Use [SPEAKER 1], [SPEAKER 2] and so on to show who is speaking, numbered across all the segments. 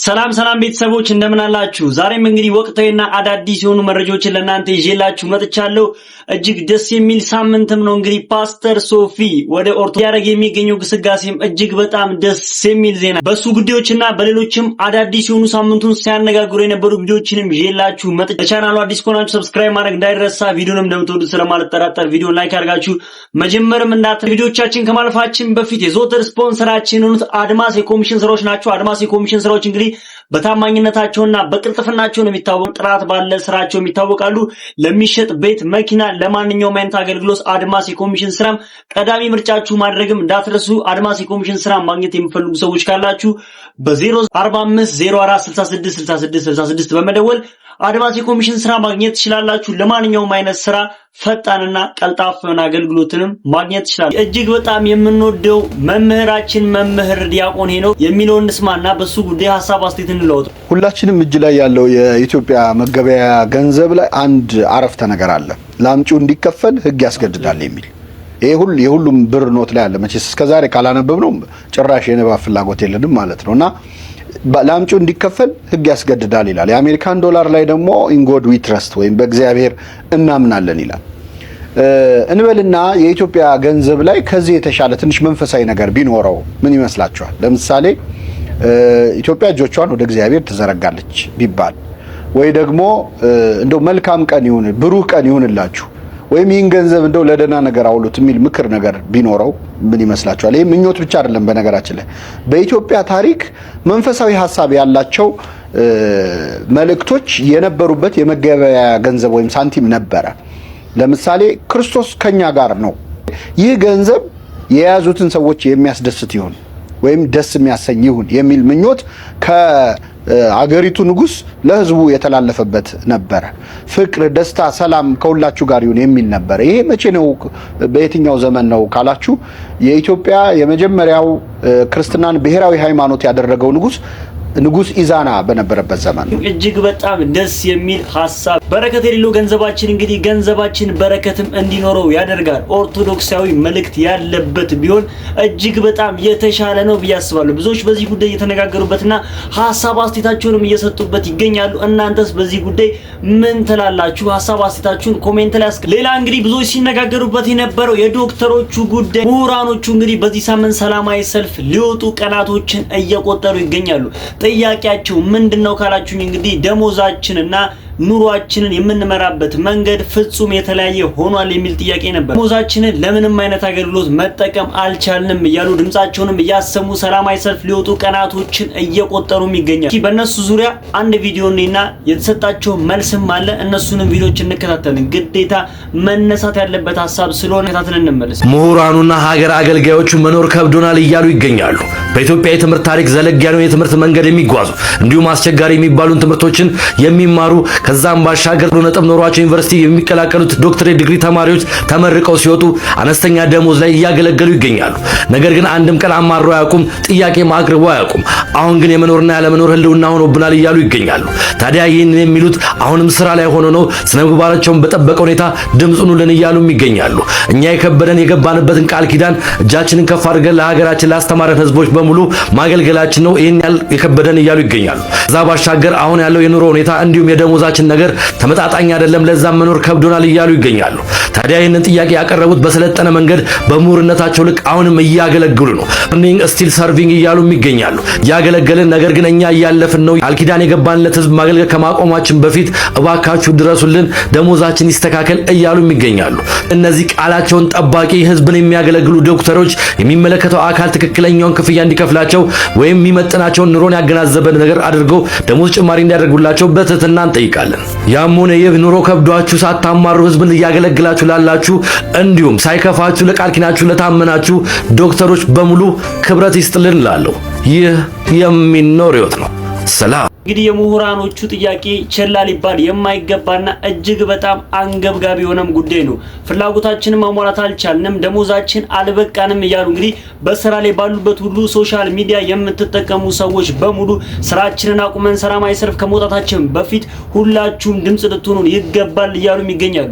[SPEAKER 1] ሰላም ቤተሰቦች እንደምን አላችሁ? ዛሬም እንግዲህ ወቅታዊና አዳዲስ የሆኑ መረጃዎችን ለእናንተ ይዤላችሁ መጥቻለሁ። እጅግ ደስ የሚል ሳምንትም ነው። እንግዲህ ፓስተር ሶፊ ወደ ኦርቶዶክስ ያደረገ የሚገኘው ግስጋሴም እጅግ በጣም ደስ የሚል ዜና በሱ ጉዳዮችና በሌሎችም አዳዲስ የሆኑ ሳምንቱን ሲያነጋግሩ የነበሩ ቪዲዮዎችንም ይዤላችሁ መጥቻለሁ። ለቻናሉ አዲስ ከሆናችሁ ሰብስክራይብ ማድረግ እንዳይረሳ፣ ቪዲዮንም እንደምትወዱት ስለማልጠራጠር ቪዲዮን ላይክ አድርጋችሁ መጀመርም እንዳትረሱ። ቪዲዮቻችን ከማለፋችን በፊት የዘወትር ስፖንሰራችን የሆኑት አድማስ የኮሚሽን ስራዎች ናቸው። አድማስ የኮሚሽን ስራዎች እንግዲህ በታማኝነታቸውና በቅልጥፍናቸው ነው የሚታወቁ። ጥራት ባለ ስራቸው የሚታወቃሉ። ለሚሸጥ ቤት፣ መኪና፣ ለማንኛውም አይነት አገልግሎት አድማስ የኮሚሽን ስራም ቀዳሚ ምርጫችሁ ማድረግም እንዳትረሱ። አድማስ የኮሚሽን ስራ ማግኘት የሚፈልጉ ሰዎች ካላችሁ በ04504666666 በመደወል አድማስ የኮሚሽን ስራ ማግኘት ትችላላችሁ። ለማንኛውም አይነት ስራ ፈጣንና ቀልጣፋ አገልግሎትንም ማግኘት ትችላላችሁ። እጅግ በጣም የምንወደው መምህራችን መምህር ዲያቆን ሄኖክ የሚለውን እንስማና በሱ ጉዳይ ሐሳብ አስተያየት እንለውጥ።
[SPEAKER 2] ሁላችንም እጅ ላይ ያለው የኢትዮጵያ መገበያ ገንዘብ ላይ አንድ አረፍተ ነገር አለ። ላምጪው እንዲከፈል ህግ ያስገድዳል የሚል የሁሉም ብር ኖት ላይ አለ። መቼስ እስከዛሬ ካላነበብነው ጭራሽ የንባብ ፍላጎት የለንም ማለት ነውና ላምጪው እንዲከፈል ህግ ያስገድዳል ይላል። የአሜሪካን ዶላር ላይ ደግሞ ኢን ጎድ ዊ ትረስት ወይም በእግዚአብሔር እናምናለን ይላል። እንበልና የኢትዮጵያ ገንዘብ ላይ ከዚህ የተሻለ ትንሽ መንፈሳዊ ነገር ቢኖረው ምን ይመስላችኋል? ለምሳሌ ኢትዮጵያ እጆቿን ወደ እግዚአብሔር ትዘረጋለች ቢባል፣ ወይ ደግሞ እንደው መልካም ቀን ይሁን ብሩህ ቀን ይሁንላችሁ ወይም ይህን ገንዘብ እንደው ለደና ነገር አውሉት የሚል ምክር ነገር ቢኖረው ምን ይመስላችኋል? ይሄ ምኞት ብቻ አይደለም። በነገራችን ላይ በኢትዮጵያ ታሪክ መንፈሳዊ ሐሳብ ያላቸው መልእክቶች የነበሩበት የመገበያያ ገንዘብ ወይም ሳንቲም ነበረ። ለምሳሌ ክርስቶስ ከኛ ጋር ነው፣ ይህ ገንዘብ የያዙትን ሰዎች የሚያስደስት ይሁን ወይም ደስ የሚያሰኝ ይሁን የሚል ምኞት ከአገሪቱ ንጉስ ለህዝቡ የተላለፈበት ነበረ። ፍቅር፣ ደስታ፣ ሰላም ከሁላችሁ ጋር ይሁን የሚል ነበረ። ይሄ መቼ ነው? በየትኛው ዘመን ነው ካላችሁ የኢትዮጵያ የመጀመሪያው ክርስትናን ብሔራዊ ሃይማኖት ያደረገው ንጉስ ኢዛና በነበረበት ዘመን።
[SPEAKER 1] እጅግ በጣም ደስ የሚል ሐሳብ። በረከት የሌለው ገንዘባችን እንግዲህ ገንዘባችን በረከትም እንዲኖረው ያደርጋል። ኦርቶዶክሳዊ መልእክት ያለበት ቢሆን እጅግ በጣም የተሻለ ነው ብዬ አስባለሁ። ብዙዎች በዚህ ጉዳይ እየተነጋገሩበትና ሐሳብ አስተያየታቸውንም እየሰጡበት ይገኛሉ። እናንተስ በዚህ ጉዳይ ምን ትላላችሁ? ሐሳብ አስተያየታችሁን ኮሜንት ላይ አስቀምጡ። ሌላ እንግዲህ ብዙዎች ሲነጋገሩበት የነበረው የዶክተሮቹ ጉዳይ። ምሁራኖቹ እንግዲህ በዚህ ሳምንት ሰላማዊ ሰልፍ ሊወጡ ቀናቶችን እየቆጠሩ ይገኛሉ። ጥያቄያቸው ምንድነው ካላችሁኝ እንግዲህ ደሞዛችንና ኑሯችንን የምንመራበት መንገድ ፍጹም የተለያየ ሆኗል የሚል ጥያቄ ነበር። ደሞዛችንን ለምንም አይነት አገልግሎት መጠቀም አልቻልንም እያሉ ድምጻቸውንም እያሰሙ ሰላማዊ ሰልፍ ሊወጡ ቀናቶችን እየቆጠሩም ይገኛሉ። በእነሱ ዙሪያ አንድ ቪዲዮና የተሰጣቸው መልስም አለ። እነሱንም ቪዲዮዎች እንከታተልን። ግዴታ መነሳት ያለበት ሐሳብ ስለሆነ ተከታተልን እንመለስ።
[SPEAKER 3] ምሁራኑና ሀገር አገልጋዮቹ መኖር ከብዶናል እያሉ ይገኛሉ። በኢትዮጵያ የትምህርት ታሪክ ዘለግ ያለው የትምህርት መንገድ የሚጓዙ እንዲሁም አስቸጋሪ የሚባሉን ትምህርቶችን የሚማሩ ከዛም ባሻገር ነጥብ ኖሯቸው ዩኒቨርሲቲ የሚቀላቀሉት ዶክተሬት ዲግሪ ተማሪዎች ተመርቀው ሲወጡ አነስተኛ ደሞዝ ላይ እያገለገሉ ይገኛሉ። ነገር ግን አንድም ቀን አማረው አያውቁም፣ ጥያቄ ማቅረቡ አያውቁም። አሁን ግን የመኖርና ያለመኖር ህልውና ሆኖብናል እያሉ ይገኛሉ። ታዲያ ይህን የሚሉት አሁንም ስራ ላይ ሆኖ ነው። ስነ ምግባራቸውን በጠበቀ ሁኔታ ድምጹን ሁሉን እያሉም ይገኛሉ። እኛ የከበደን የገባንበትን ቃል ኪዳን እጃችንን ከፍ አድርገን ለሀገራችን ላስተማረን ህዝቦች በሙሉ ማገልገላችን ነው ይህን የከበደን እያሉ ይገኛሉ። ከዛ ባሻገር አሁን ያለው የኑሮ ሁኔታ እንዲሁም የደሞዛችን ነገር ተመጣጣኝ አይደለም፣ ለዛም መኖር ከብዶናል እያሉ ይገኛሉ። ታዲያ ይህንን ጥያቄ ያቀረቡት በሰለጠነ መንገድ በምሁርነታቸው ልክ አሁንም እያገለግሉ ነው። ርኒንግ ስቲል ሰርቪንግ እያሉም ይገኛሉ። ያገለገልን ነገር ግን እኛ እያለፍን ነው። አልኪዳን የገባንለት ህዝብ ማገልገል ከማቆማችን በፊት እባካችሁ ድረሱልን፣ ደሞዛችን ይስተካከል እያሉም ይገኛሉ። እነዚህ ቃላቸውን ጠባቂ ህዝብን የሚያገለግሉ ዶክተሮች የሚመለከተው አካል ትክክለኛውን ክፍያ እንዲከፍላቸው ወይም የሚመጥናቸውን ኑሮን ያገናዘበ ነገር አድርገው ደሞዝ ጭማሪ እንዲያደርጉላቸው በትህትና እንጠይቃለን። ያም ሆነ ይህ ኑሮ ከብዷችሁ ሳታማሩ ህዝብን እያገለግላችሁ ላላችሁ እንዲሁም ሳይከፋችሁ ለቃል ኪዳናችሁ ለታመናችሁ ዶክተሮች በሙሉ ክብረት ይስጥልን እላለሁ። ይህ የሚኖር ህይወት ነው። ሰላም
[SPEAKER 1] እንግዲህ የምሁራኖቹ ጥያቄ ቸላ ሊባል የማይገባና እጅግ በጣም አንገብጋቢ የሆነም ጉዳይ ነው። ፍላጎታችንን ማሟላት አልቻልንም፣ ደሞዛችን አልበቃንም እያሉ እንግዲህ በስራ ላይ ባሉበት ሁሉ ሶሻል ሚዲያ የምትጠቀሙ ሰዎች በሙሉ ስራችንን አቁመን ሰላማዊ ሰልፍ ከመውጣታችን በፊት ሁላችሁም ድምጽ ልትሆኑ ይገባል እያሉ ይገኛሉ።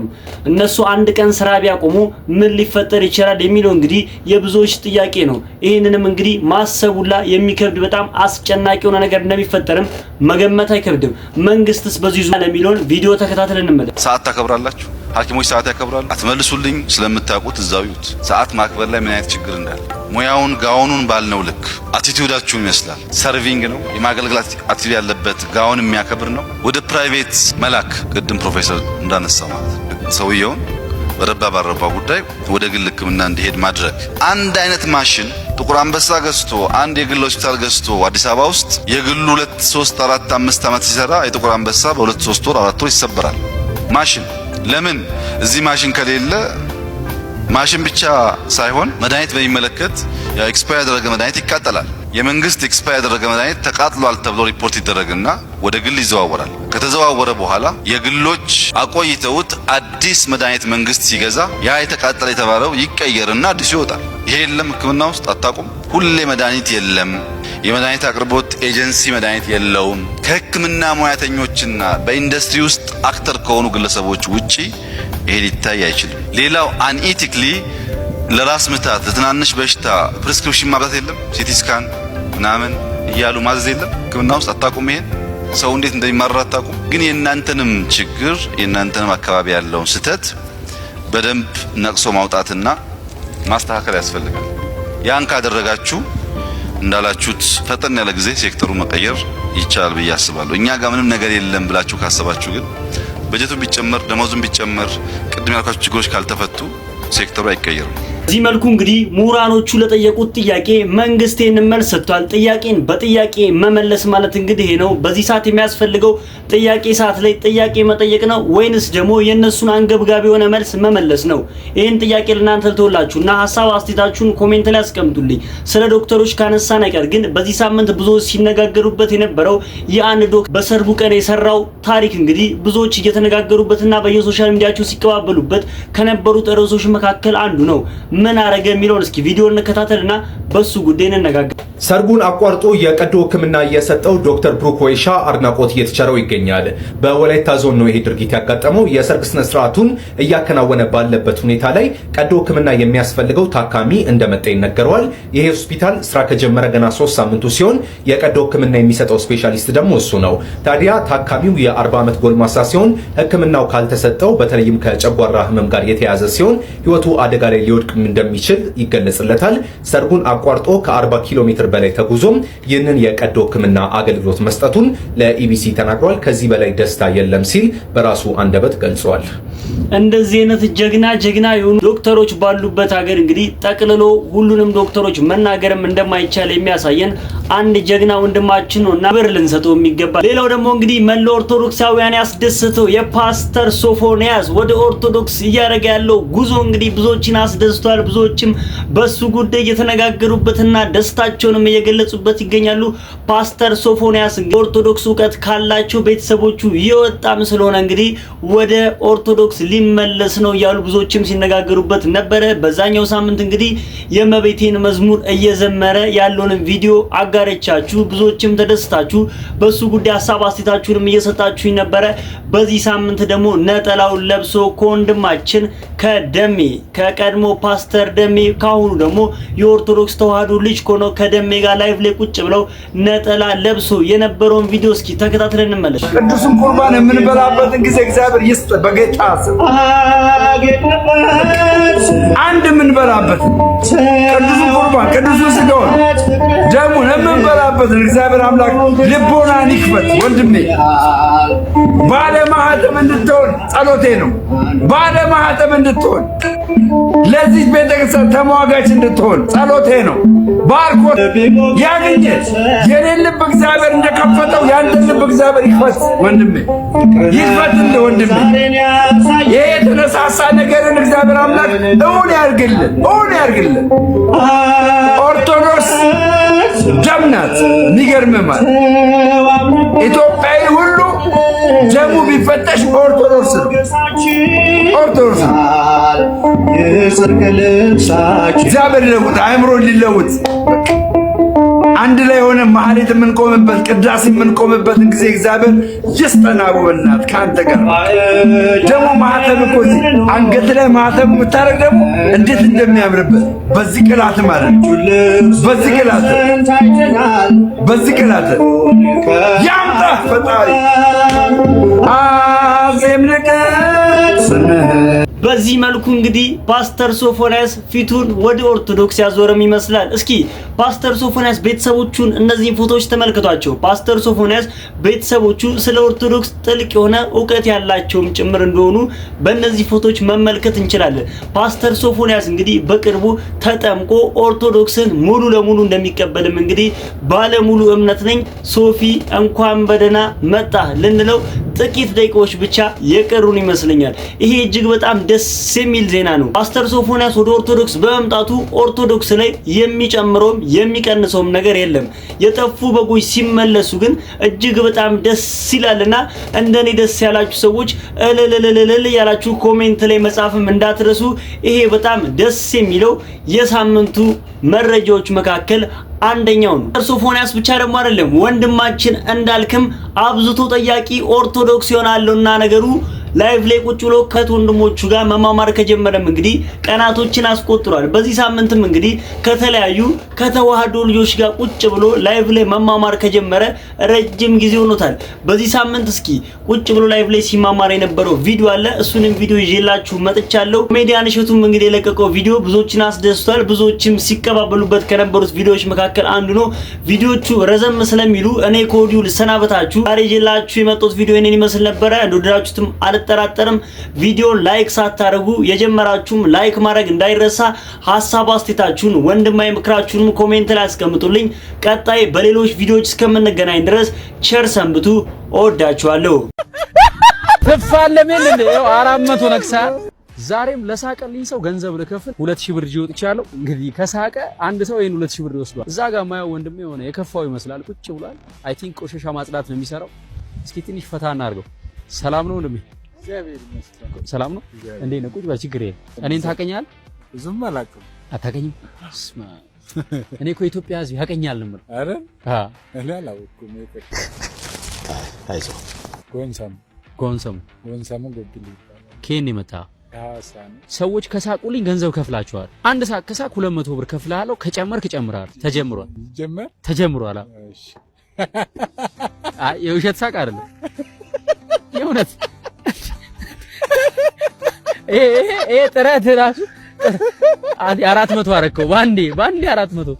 [SPEAKER 1] እነሱ አንድ ቀን ስራ ቢያቆሙ ምን ሊፈጠር ይችላል የሚለው እንግዲህ የብዙዎች ጥያቄ ነው። ይህንንም እንግዲህ ማሰቡላ የሚከብድ በጣም አስጨናቂ የሆነ ነገር እንደሚፈጠርም መገመት አይከብድም። መንግስትስ በዚህ ዙሪያ ለሚሊዮን ቪዲዮ ተከታተልን እንመለስ።
[SPEAKER 4] ሰዓት ታከብራላችሁ? ሐኪሞች ሰዓት ያከብራሉ? አትመልሱልኝ። ስለምታውቁት እዛው ይሁት። ሰዓት ማክበር ላይ ምን አይነት ችግር እንዳለ ሙያውን ጋውኑን ባልነው ልክ አቲቲዩዳችሁን ይመስላል። ሰርቪንግ ነው የማገልገል አቲቲዩድ ያለበት ጋውን የሚያከብር ነው። ወደ ፕራይቬት መላክ ቅድም ፕሮፌሰር እንዳነሳው ማለት ሰውየውን በረባ ባረባ ጉዳይ ወደ ግል ሕክምና እንዲሄድ ማድረግ። አንድ አይነት ማሽን ጥቁር አንበሳ ገዝቶ አንድ የግል ሆስፒታል ገዝቶ አዲስ አበባ ውስጥ የግሉ 2 3 4 5 ዓመት ሲሰራ የጥቁር አንበሳ በ2 3 ወር 4 ወር ይሰበራል። ማሽን ለምን እዚህ ማሽን ከሌለ ማሽን ብቻ ሳይሆን መድኃኒት በሚመለከት ኤክስፓየር ያደረገ መድኃኒት ይቃጠላል። የመንግስት ኤክስፓየር ያደረገ መድኃኒት ተቃጥሏል ተብሎ ሪፖርት ይደረግና ወደ ግል ይዘዋወራል። ከተዘዋወረ በኋላ የግሎች አቆይተውት አዲስ መድኃኒት መንግስት ሲገዛ ያ የተቃጠለ የተባለው ይቀየርና አዲሱ ይወጣል። ይሄ የለም ህክምና ውስጥ አታቁም። ሁሌ መድኃኒት የለም። የመድኃኒት አቅርቦት ኤጀንሲ መድኃኒት የለውም። ከህክምና ሙያተኞችና በኢንዱስትሪ ውስጥ አክተር ከሆኑ ግለሰቦች ውጪ ይሄ ሊታይ አይችልም። ሌላው አንኢቲክሊ ለራስ ምታት ለትናንሽ በሽታ ፕሪስክሪፕሽን ማብዛት የለም። ሲቲ ስካን ምናምን እያሉ ማዘዝ የለም ህክምና ውስጥ አታቁም። ይሄን ሰው እንዴት እንደሚማራ አታቁም። ግን የእናንተንም ችግር የእናንተንም አካባቢ ያለውን ስህተት በደንብ ነቅሶ ማውጣትና ማስተካከል ያስፈልጋል። ያን ካደረጋችሁ እንዳላችሁት ፈጠን ያለ ጊዜ ሴክተሩ መቀየር ይቻላል ብዬ አስባለሁ። እኛ ጋር ምንም ነገር የለም ብላችሁ ካሰባችሁ ግን በጀቱን ቢጨመር ደሞዙን ቢጨመር ቅድም ያልኳችሁ ችግሮች ካልተፈቱ ሴክተሩ አይቀየርም።
[SPEAKER 1] በዚህ መልኩ እንግዲህ ምሁራኖቹ ለጠየቁት ጥያቄ መንግስት ይህንን መልስ ሰጥቷል። ጥያቄን በጥያቄ መመለስ ማለት እንግዲህ ነው። በዚህ ሰዓት የሚያስፈልገው ጥያቄ ሰዓት ላይ ጥያቄ መጠየቅ ነው ወይንስ ደግሞ የነሱን አንገብጋቢ የሆነ መልስ መመለስ ነው? ይህን ጥያቄ ለእናንተ ልተውላችሁና ሐሳብ አስተያየታችሁን ኮሜንት ላይ አስቀምጡልኝ። ስለ ዶክተሮች ካነሳን አይቀር ግን በዚህ ሳምንት ብዙዎች ሲነጋገሩበት የነበረው የአንድ ዶክተር በሰርጉ ቀን የሰራው ታሪክ እንግዲህ ብዙዎች እየተነጋገሩበትና በየሶሻል ሚዲያቸው ሲቀባበሉበት ከነበሩት ርዕሶች መካከል አንዱ ነው። ምን አረገ የሚለውን እስኪ ቪዲዮ እንከታተልና በሱ ጉዳይ እንነጋገር።
[SPEAKER 5] ሰርጉን አቋርጦ የቀዶ ሕክምና እየሰጠው ዶክተር ብሩክ ወይሻ አድናቆት እየተቸረው ይገኛል። በወላይታ ዞን ነው ይሄ ድርጊት ያጋጠመው። የሰርግ ስነ ስርዓቱን እያከናወነ ባለበት ሁኔታ ላይ ቀዶ ሕክምና የሚያስፈልገው ታካሚ እንደመጣ ይነገረዋል። ይሄ ሆስፒታል ስራ ከጀመረ ገና 3 ሳምንቱ ሲሆን የቀዶ ሕክምና የሚሰጠው ስፔሻሊስት ደግሞ እሱ ነው። ታዲያ ታካሚው የ40 ዓመት ጎልማሳ ሲሆን ሕክምናው ካልተሰጠው በተለይም ከጨጓራ ህመም ጋር የተያዘ ሲሆን ህይወቱ አደጋ ላይ ሊወድቅ እንደሚችል ይገለጽለታል። ሰርጉን አቋርጦ ከ40 ኪሎ ሜትር በላይ ተጉዞም ይህንን የቀዶ ሕክምና አገልግሎት መስጠቱን ለኢቢሲ ተናግሯል። ከዚህ በላይ ደስታ የለም ሲል በራሱ አንደበት ገልጿል።
[SPEAKER 1] እንደዚህ አይነት ጀግና የሆኑ ዶክተሮች ባሉበት ሀገር እንግዲህ ጠቅልሎ ሁሉንም ዶክተሮች መናገርም እንደማይቻል የሚያሳየን አንድ ጀግና ወንድማችን ነውና ብር ልንሰጠው የሚገባ። ሌላው ደግሞ እንግዲህ መላው ኦርቶዶክሳውያን ያስደሰተው የፓስተር ሶፎንያስ ወደ ኦርቶዶክስ እያደረገ ያለው ጉዞ እንግዲህ ብዙዎችን አስደስቷል። ብዙዎችም በሱ ጉዳይ እየተነጋገሩበትና ደስታቸውንም እየገለጹበት ይገኛሉ። ፓስተር ሶፎንያስ ኦርቶዶክስ ዕውቀት ካላቸው ቤተሰቦቹ የወጣም ስለሆነ እንግዲህ ወደ ኦርቶዶክስ ሊመለስ ነው እያሉ ብዙዎችም ሲነጋገሩበት ነበረ። በዛኛው ሳምንት እንግዲህ የእመቤቴን መዝሙር እየዘመረ ያለውን ቪዲዮ አጋረቻችሁ። ብዙዎችም ተደስታችሁ በሱ ጉዳይ ሐሳብ አስተያየታችሁንም እየሰጣችሁኝ ነበረ። በዚህ ሳምንት ደግሞ ነጠላውን ለብሶ ከወንድማችን ከደሜ ከቀድሞ ፓስተር ደሜ ካሁኑ ደግሞ የኦርቶዶክስ ተዋህዶ ልጅ ኮኖ ከደሜ ጋር ላይቭ ላይ ቁጭ ብለው ነጠላ ለብሶ የነበረውን ቪዲዮ እስኪ ተከታትለን እንመለስ።
[SPEAKER 6] ቅዱስን ቁርባን የምንበላበትን ጊዜ እግዚአብሔር ይስጥ በጌታ ስም። አንድ የምንበላበት ቅዱስን ቁርባን ቅዱስን ስጋውን ደሙን የምንበላበትን እግዚአብሔር አምላክ ልቦናን ይክፈት። ወንድሜ ባለ ማህተም እንድትሆን ጸሎቴ ነው። ባለ ማህተም እንድትሆን ለዚህ ቤተክርስቲያን ተሟጋች እንድትሆን ጸሎቴ ነው። ባርኮት ያገኘ የኔን ልብ እግዚአብሔር እንደከፈተው ያንተን ልብ እግዚአብሔር ይክፈት። ወንድሜ ይክፈት እንደ ወንድሜ ይሄ የተነሳሳ ነገርን እግዚአብሔር አምላክ እውን ያርግልን፣ እውን ያርግልን። ኦርቶዶክስ ደም ናት። የሚገርም ማለት ኢትዮጵያዊ ሁሉ ደሙ ቢፈተሽ ኦርቶዶክስ ነው። ኦርቶዶክስ ነው። እግዚአብሔር ለውጥ አእምሮ ሊለውጥ አንድ ላይ ሆነ ማህሌት የምንቆምበት ቅዳሴ የምንቆምበትን ጊዜ እግዚአብሔር ይስጠን። አቡ በእናትህ ከአንተ ጋር ደግሞ ማህተብ እኮ አንገት ላይ ማህተብ ብታረግ ደግሞ እንዴት እንደሚያምርበት በዚህ ቅላት ማለት ነው። በዚህ ቅላት ያምጣ ፈጣሪ አዜም ልቀት
[SPEAKER 1] በዚህ መልኩ እንግዲህ ፓስተር ሶፎንያስ ፊቱን ወደ ኦርቶዶክስ ያዞረም ይመስላል። እስኪ ፓስተር ሶፎንያስ ቤተሰቦቹን እነዚህን ፎቶዎች ተመልከቷቸው። ፓስተር ሶፎንያስ ቤተሰቦቹ ስለ ኦርቶዶክስ ጥልቅ የሆነ ዕውቀት ያላቸውም ጭምር እንደሆኑ በእነዚህ ፎቶዎች መመልከት እንችላለን። ፓስተር ሶፎንያስ እንግዲህ በቅርቡ ተጠምቆ ኦርቶዶክስን ሙሉ ለሙሉ እንደሚቀበልም እንግዲህ ባለሙሉ እምነት ነኝ። ሶፊ እንኳን በደህና መጣ ልንለው ጥቂት ደቂቃዎች ብቻ የቀሩን ይመስለኛል። ይሄ እጅግ በጣም ደስ የሚል ዜና ነው። ፓስተር ሶፎንያስ ወደ ኦርቶዶክስ በመምጣቱ ኦርቶዶክስ ላይ የሚጨምረውም የሚቀንሰውም ነገር የለም። የጠፉ በጎች ሲመለሱ ግን እጅግ በጣም ደስ ይላልና እንደኔ ደስ ያላችሁ ሰዎች እልልልልል ያላችሁ ኮሜንት ላይ መጻፍም እንዳትረሱ። ይሄ በጣም ደስ የሚለው የሳምንቱ መረጃዎች መካከል አንደኛው ነው። ሶፎንያስ ብቻ ደግሞ አይደለም፣ ወንድማችን እንዳልክም አብዝቶ ጠያቂ ኦርቶዶክስ ይሆናልና ነገሩ ላይቭ ላይ ቁጭ ብሎ ከወንድሞቹ ጋር መማማር ከጀመረም እንግዲህ ቀናቶችን አስቆጥሯል። በዚህ ሳምንትም እንግዲህ ከተለያዩ ከተዋህዶ ልጆች ጋር ቁጭ ብሎ ላይቭ ላይ መማማር ከጀመረ ረጅም ጊዜ ሆኖታል። በዚህ ሳምንት እስኪ ቁጭ ብሎ ላይቭ ላይ ሲማማር የነበረው ቪዲዮ አለ። እሱንም ቪዲዮ ይዤላችሁ መጥቻለሁ። ኮሜዲያን እሸቱም እንግዲህ የለቀቀው ቪዲዮ ብዙዎችን አስደስቷል። ብዙዎችም ሲቀባበሉበት ከነበሩት ቪዲዮዎች መካከል አንዱ ነው። ቪዲዮቹ ረዘም ስለሚሉ እኔ ከወዲሁ ልሰናበታችሁ። ዛሬ ይዤላችሁ የመጣሁት ቪዲዮ እኔን ይመስል ነበረ። እንደወደዳችሁትም አልጠራጠርም። ቪዲዮ ላይክ ሳታደርጉ የጀመራችሁም ላይክ ማድረግ እንዳይረሳ። ሀሳብ አስተያየታችሁን ወንድማዊ ምክራችሁንም ኮሜንት ላይ አስቀምጡልኝ። ቀጣይ በሌሎች ቪዲዮዎች እስከምንገናኝ ድረስ ቸር ሰንብቱ። እወዳችኋለሁ።
[SPEAKER 7] ተፋለምን እንደ 400 ነክሳ ዛሬም ለሳቀልኝ ሰው ገንዘብ ልከፍል 2000 ብር ይዤ ወጥቻለሁ። እንግዲህ ከሳቀ አንድ ሰው ይሄን 2000 ብር ይወስዷል። እዛ ጋር ማየው ወንድሜ የሆነ የከፋው ይመስላል ቁጭ ብሏል። አይ ቲንክ ቆሻሻ ማጽዳት ነው የሚሰራው። እስኪ ትንሽ ፈታ እናድርገው። ሰላም ነው ወንድሜ? ሰላም ነው። እንዴት ነው? ቁጭ በል ችግር የለም። እኔን ታውቀኛለህ?
[SPEAKER 8] ብዙም አላውቅም።
[SPEAKER 7] አታውቀኝም? ስማ እኔ እኮ ኢትዮጵያ ሕዝብ ያውቀኛል ነው የምልህ።
[SPEAKER 8] አረ
[SPEAKER 7] እኔ
[SPEAKER 8] አላውቅም።
[SPEAKER 7] አይዞህ። ጎንሰሙ
[SPEAKER 8] ጎብሊ
[SPEAKER 7] ከኔ መጣ። ሰዎች ከሳቁልኝ ገንዘብ ከፍላቸዋል። አንድ ሳቅ ከሳቅ 200 ብር ከፍላለሁ። ከጨመርክ እጨምራለሁ። ተጀምሯል። እሺ አይ የውሸት ሳቅ አይደለም የእውነት ይሄ ጥረት ራሱ 400 አረከው ባንዴ 400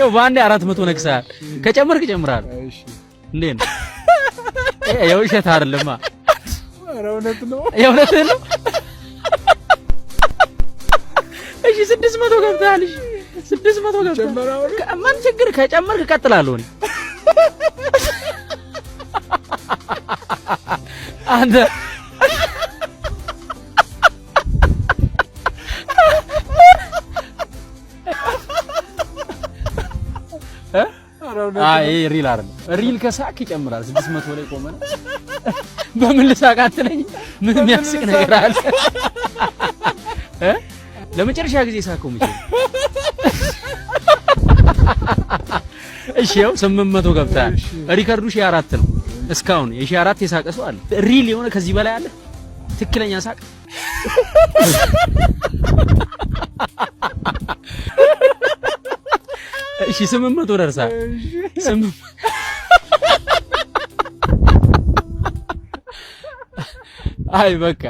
[SPEAKER 7] ያው ባንዴ 400 ነክሳል። ከጨመርክ እጨምራለሁ። እሺ እንዴት ነው? የውሸት አይደለማ። ኧረ እውነት ነው። የእውነት ነው። እሺ 600 ገብታል። እሺ 600 ገብታል። ምን ችግር ከጨመርክ እቀጥላለሁ እኔ አንተ አይ ሪል አይደለም። ሪል ከሳቅ ይጨምራል። 600 ላይ ቆመና በምን ልሳቅ አትለኝ? ምን የሚያስቅ ነገር አለ? ለመጨረሻ ጊዜ ሳቀው መቼ? እሺ ያው 800 ገብታል። ሪከርዱ 4 ነው እስካሁን። የ4 የሳቀ ሰው አለ? ሪል የሆነ ከዚህ በላይ አለ? ትክክለኛ ሳቅ እሺ 800 ደርሳል። አይ በቃ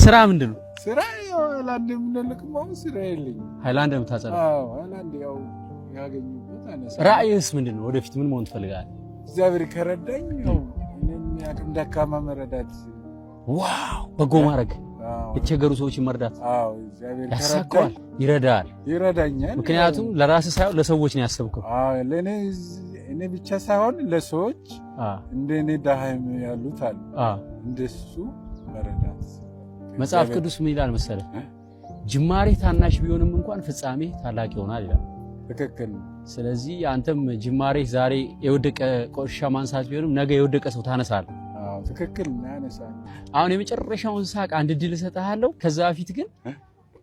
[SPEAKER 7] ስራ ምንድን ነው?
[SPEAKER 8] ስራ ያው ሃይላንድ የምንልቅመው ስራ የለኝም።
[SPEAKER 7] ሃይላንድ የምታጸዳ?
[SPEAKER 8] አዎ ሃይላንድ ያው ያገኙበት አነሳ።
[SPEAKER 7] ራእይስ ምንድን ነው? ወደፊት ምን መሆን ትፈልጋለህ?
[SPEAKER 8] እግዚአብሔር ከረዳኝ ያው እኔም ያቅም ደካማ መረዳት።
[SPEAKER 7] ዋው በጎ ማድረግ፣ የተቸገሩ ሰዎችን መርዳት።
[SPEAKER 8] አዎ እግዚአብሔር
[SPEAKER 7] ያሳካዋል፣
[SPEAKER 8] ይረዳኛል።
[SPEAKER 7] ምክንያቱም ለራስህ ሳይሆን ለሰዎች ነው ያሰብከው።
[SPEAKER 8] አዎ እኔ ብቻ ሳይሆን ለሰዎች እንደኔ ዳህም ያሉት አሉ። እንደሱ መረዳት።
[SPEAKER 7] መጽሐፍ ቅዱስ ምን ይላል መሰለህ? ጅማሬ ታናሽ ቢሆንም እንኳን ፍጻሜ ታላቅ ይሆናል ይላል።
[SPEAKER 8] ትክክል።
[SPEAKER 7] ስለዚህ አንተም ጅማሬ ዛሬ የወደቀ ቆሻሻ ማንሳት ቢሆንም ነገ የወደቀ ሰው ታነሳለህ።
[SPEAKER 8] አዎ ትክክል ያነሳል።
[SPEAKER 7] አሁን የመጨረሻውን ሳቅ አንድ ድል እሰጥሃለሁ። ከዛ በፊት ግን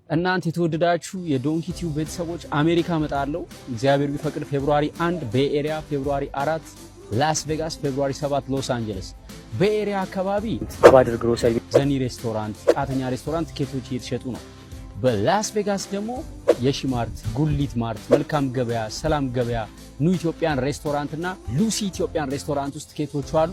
[SPEAKER 7] እናንተ የተወደዳችሁ የዶንኪ ቲዩብ ቤተሰቦች አሜሪካ መጣለሁ እግዚአብሔር ቢፈቅድ ፌብሩዋሪ 1 ቤይ ኤሪያ፣ ፌብሩዋሪ 4 ላስ ቬጋስ፣ ፌብሩዋሪ 7 ሎስ አንጀለስ። ቤይ ኤሪያ አካባቢ ባድር ግሮሰሪ፣ ዘኒ ሬስቶራንት፣ ቃተኛ ሬስቶራንት ቲኬቶች እየተሸጡ ነው። በላስ ቬጋስ ደግሞ የሺ ማርት፣ ጉሊት ማርት፣ መልካም ገበያ፣ ሰላም ገበያ፣ ኑ ኢትዮጵያን ሬስቶራንት እና ሉሲ ኢትዮጵያን ሬስቶራንት ውስጥ ቲኬቶች አሉ።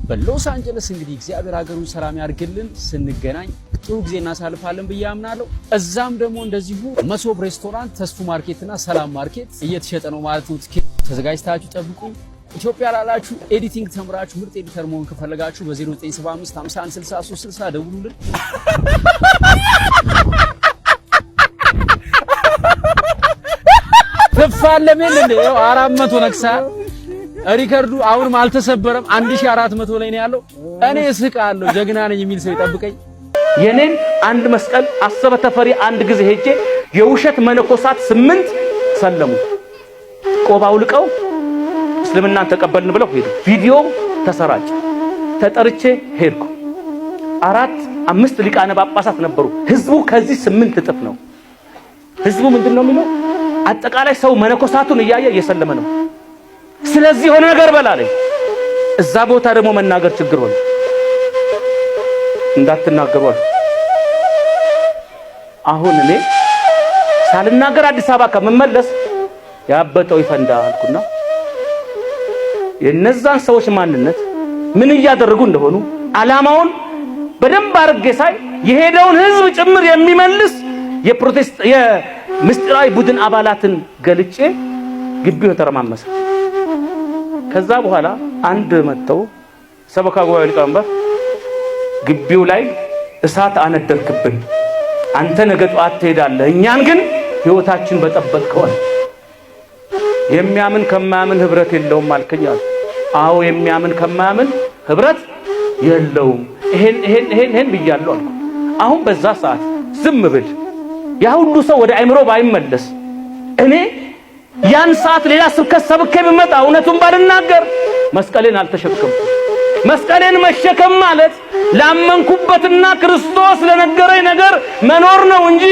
[SPEAKER 7] በሎስ አንጀለስ እንግዲህ እግዚአብሔር ሀገሩን ሰላም ያርግልን። ስንገናኝ ጥሩ ጊዜ እናሳልፋለን ብዬ አምናለሁ። እዛም ደግሞ እንደዚሁ መሶብ ሬስቶራንት፣ ተስፉ ማርኬት እና ሰላም ማርኬት እየተሸጠ ነው ማለት ነው። ቲኬት ተዘጋጅታችሁ ጠብቁ። ኢትዮጵያ ላላችሁ ኤዲቲንግ ተምራችሁ ምርጥ ኤዲተር መሆን ከፈለጋችሁ በ0975 51 63 60 ደውሉልን። ተፋለምን እንደ 400 ነክሳ ሪከርዱ አሁንም አልተሰበረም። 1400 ላይ ነው ያለው። እኔ እስቃለሁ። ጀግና ነኝ የሚል ሰው ይጠብቀኝ።
[SPEAKER 9] የኔን አንድ መስቀል አሰበ ተፈሪ አንድ ጊዜ ሄጄ የውሸት መነኮሳት 8 ሰለሙ። ቆብ አውልቀው እስልምናን ተቀበልን ብለው ሄዱ። ቪዲዮ ተሰራጨ። ተጠርቼ ሄድኩ። 4-5 ሊቃነ ጳጳሳት ነበሩ። ህዝቡ ከዚህ 8 እጥፍ ነው። ህዝቡ ምንድነው የሚለው? አጠቃላይ ሰው መነኮሳቱን እያየ እየሰለመ ነው። ስለዚህ ሆነ ነገር በላለኝ። እዛ ቦታ ደግሞ መናገር ችግር ሆነ። እንዳትናገሩ አለ። አሁን እኔ ሳልናገር አዲስ አበባ ከመመለስ ያበጠው ይፈንዳ አልኩና የነዛን ሰዎች ማንነት ምን እያደረጉ እንደሆኑ አላማውን በደንብ አድርጌ ሳይ የሄደውን ህዝብ ጭምር የሚመልስ የምስጢራዊ ቡድን አባላትን ገልጬ ግቢው ተረማመሰ። ከዛ በኋላ አንድ መተው ሰበካ ጉባኤ ሊቀመንበር ግቢው ላይ እሳት አነደርክብን፣ አንተ ነገ ጧት ትሄዳለህ፣ እኛን ግን ህይወታችን በጠበቅከው። የሚያምን ከማያምን ህብረት የለውም አልከኝ አለ። አዎ የሚያምን ከማያምን ህብረት የለውም። ይሄን ብያለሁ አልኩ። አሁን በዛ ሰዓት ዝም ብል ያ ሁሉ ሰው ወደ አይምሮ ባይመለስ እኔ ያን ሰዓት ሌላ ስብከት ሰብኬ ብመጣ እውነቱን ባልናገር መስቀሌን አልተሸከምኩም። መስቀሌን መሸከም ማለት ላመንኩበትና ክርስቶስ ለነገረኝ ነገር መኖር ነው እንጂ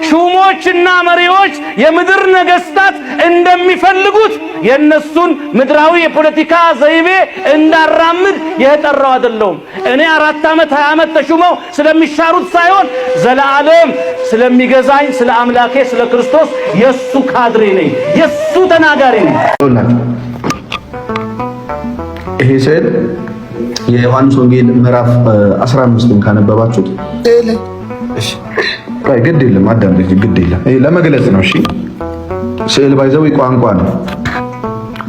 [SPEAKER 9] ሹሞችና መሪዎች የምድር ነገስታት እንደሚፈልጉት የነሱን ምድራዊ የፖለቲካ ዘይቤ እንዳራምድ የተጠራው አይደለም። እኔ 4 ዓመት 20 ዓመት ተሹመው ስለሚሻሩት ሳይሆን ዘላለም ስለሚገዛኝ ስለ አምላኬ ስለ ክርስቶስ የሱ ካድሬ ነኝ፣ የሱ ተናጋሪ ነኝ።
[SPEAKER 2] ይሄ ስዕል የዮሐንስ ወንጌል ምዕራፍ 15ን ካነበባችሁት እሺ፣ ግድ የለም አዳምጥ፣ ግድ የለም ይሄ ለመግለጽ ነው። እሺ፣ ስዕል ባይዘው ቋንቋ ነው፣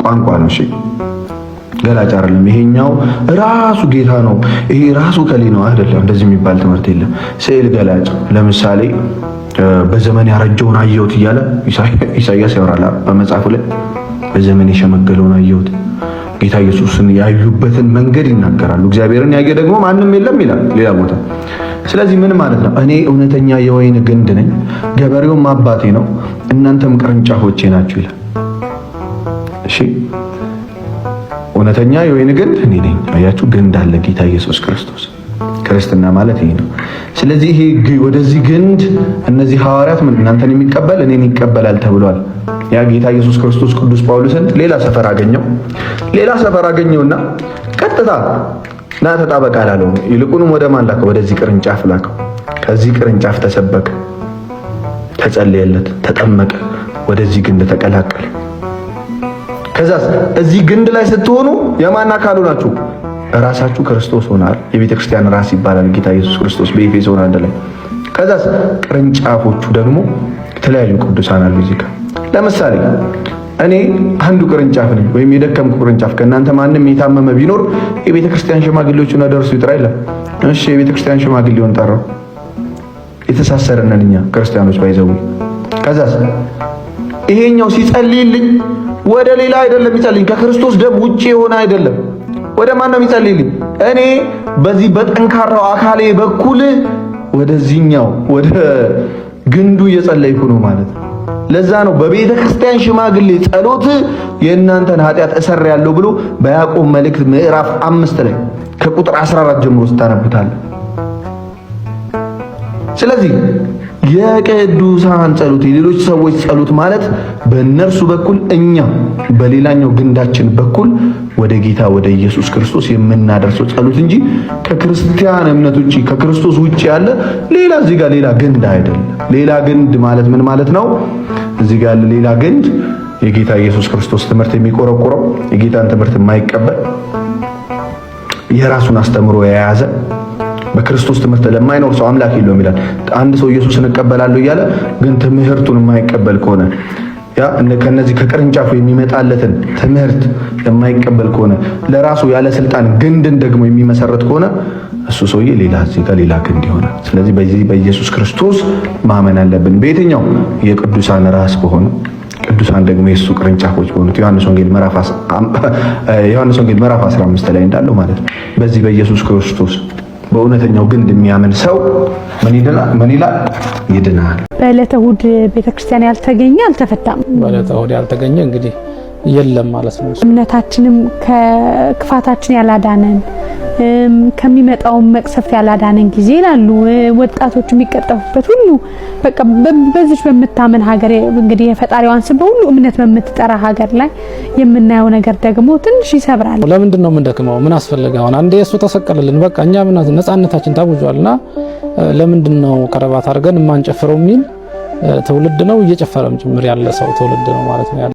[SPEAKER 2] ቋንቋ ነው። እሺ፣ ገላጭ አይደለም። ይሄኛው ራሱ ጌታ ነው፣ ይሄ ራሱ ከሌ ነው አይደለም። እንደዚህ የሚባል ትምህርት የለም። ስዕል ገላጭ። ለምሳሌ በዘመን ያረጀውን አየሁት እያለ ኢሳይያስ ያወራል በመጽሐፉ ላይ። በዘመን የሸመገለውን አየሁት። ጌታ ኢየሱስን ያዩበትን መንገድ ይናገራሉ። እግዚአብሔርን ያየ ደግሞ ማንም የለም ይላል ሌላ ቦታ። ስለዚህ ምን ማለት ነው? እኔ እውነተኛ የወይን ግንድ ነኝ፣ ገበሬውም አባቴ ነው፣ እናንተም ቅርንጫፎቼ ናችሁ ይላል። እሺ፣ እውነተኛ የወይን ግንድ እኔ ነኝ። አያችሁ፣ ግንድ አለ ጌታ ኢየሱስ ክርስቶስ። ክርስትና ማለት ይሄ ነው። ስለዚህ ይሄ ወደዚህ ግንድ እነዚህ ሐዋርያት ምን እናንተን የሚቀበል እኔን ይቀበላል ተብሏል። ያ ጌታ ኢየሱስ ክርስቶስ ቅዱስ ጳውሎስን ሌላ ሰፈር አገኘውና ቀጥታ ና ተጣበቅ አላለው። ይልቁንም ወደ ማን ላከው? ወደዚህ ቅርንጫፍ ላከው። ከዚህ ቅርንጫፍ ተሰበከ፣ ተጸለየለት፣ ተጠመቀ፣ ወደዚህ ግንድ ተቀላቀለ። ከዛስ እዚህ ግንድ ላይ ስትሆኑ የማን አካሉ ናችሁ? ራሳችሁ ክርስቶስ ሆናል። የቤተ ክርስቲያን ራስ ይባላል ጌታ ኢየሱስ ክርስቶስ በኤፌሶን 1 ላይ። ከዛስ ቅርንጫፎቹ ደግሞ የተለያዩ ቅዱሳን አሉ እዚህ ጋር። ለምሳሌ እኔ አንዱ ቅርንጫፍ ነኝ፣ ወይም የደከምኩ ቅርንጫፍ። ከእናንተ ማንም የታመመ ቢኖር የቤተ ክርስቲያን ሽማግሌዎችን ደርሱ ይጥራ ይላል። እሺ፣ የቤተ ክርስቲያን ሽማግሌውን ጠራው። የተሳሰረን እኛ ክርስቲያኖች ባይዘው። ከዛስ ይሄኛው ሲጸልይልኝ ወደ ሌላ አይደለም ይጸልይኝ፣ ከክርስቶስ ደም ውጪ የሆነ አይደለም። ወደ ማን ነው የሚጸልይልኝ? እኔ በዚህ በጠንካራው አካሌ በኩል ወደዚህኛው ወደ ግንዱ እየጸለይኩ ነው ማለት ነው።
[SPEAKER 10] ለዛ ነው በቤተ ክርስቲያን ሽማግሌ ጸሎት የእናንተን ኃጢአት እሰራለሁ ብሎ በያዕቆብ መልእክት ምዕራፍ 5 ላይ ከቁጥር 14 ጀምሮ ስታነቡታል። ስለዚህ የቅዱሳን ጸሎት የሌሎች ሰዎች ጸሎት ማለት በእነርሱ በኩል እኛ በሌላኛው ግንዳችን በኩል ወደ ጌታ ወደ ኢየሱስ ክርስቶስ የምናደርሰው ጸሎት እንጂ ከክርስቲያን እምነት ውጪ ከክርስቶስ ውጪ ያለ ሌላ እዚህ ጋር ሌላ ግንድ አይደለም። ሌላ ግንድ ማለት ምን ማለት ነው? እዚህ ጋር ያለ ሌላ ግንድ የጌታ ኢየሱስ ክርስቶስ ትምህርት የሚቆረቆረው የጌታን ትምህርት የማይቀበል የራሱን አስተምሮ የያዘ በክርስቶስ ትምህርት ለማይኖር ሰው አምላክ የለውም ይላል። አንድ ሰው ኢየሱስን እቀበላለሁ እያለ ግን ትምህርቱን የማይቀበል ከሆነ ያ ከነዚህ ከቅርንጫፉ የሚመጣለትን ትምህርት የማይቀበል ከሆነ ለራሱ ያለ ስልጣን ግንድን ደግሞ የሚመሰረት ከሆነ እሱ ሰውዬ ሌላ እዚህ ጋር ሌላ ግንድ ይሆናል። ስለዚህ በዚህ በኢየሱስ ክርስቶስ ማመን አለብን። በየትኛው የቅዱሳን ራስ በሆነ ቅዱሳን ደግሞ የሱ ቅርንጫፎች በሆኑት ዮሐንስ ወንጌል ምዕራፍ 15 ላይ እንዳለው ማለት ነው። በዚህ በኢየሱስ ክርስቶስ በእውነተኛው ግንድ የሚያምን ሰው ምን ይላል? ይድናል።
[SPEAKER 11] በዕለተ እሑድ ቤተክርስቲያን ያልተገኘ አልተፈታም።
[SPEAKER 7] በዕለተ እሑድ ያልተገኘ እንግዲህ የለም ማለት ነው።
[SPEAKER 11] እምነታችንም ከክፋታችን ያላዳነን ከሚመጣው መቅሰፍት ያላዳነን ጊዜ ይላሉ ወጣቶች የሚቀጠፉበት ሁሉ በቃ በዚህ በምታመን ሀገር እንግዲህ የፈጣሪዋን ስም በሁሉ እምነት በምትጠራ ሀገር ላይ የምናየው ነገር ደግሞ ትንሽ ይሰብራል።
[SPEAKER 7] ለምንድን ነው የምንደክመው? ምን አስፈልገ አሁን አንዴ እሱ ተሰቀለልን በቃ እኛ ነፃነታችን ታውጇልና ለምንድን ነው ቀረባት አድርገን የማንጨፍረው የሚል ትውልድ ነው። እየጨፈረም ጭምር ያለ ሰው ትውልድ ነው ማለት ነው።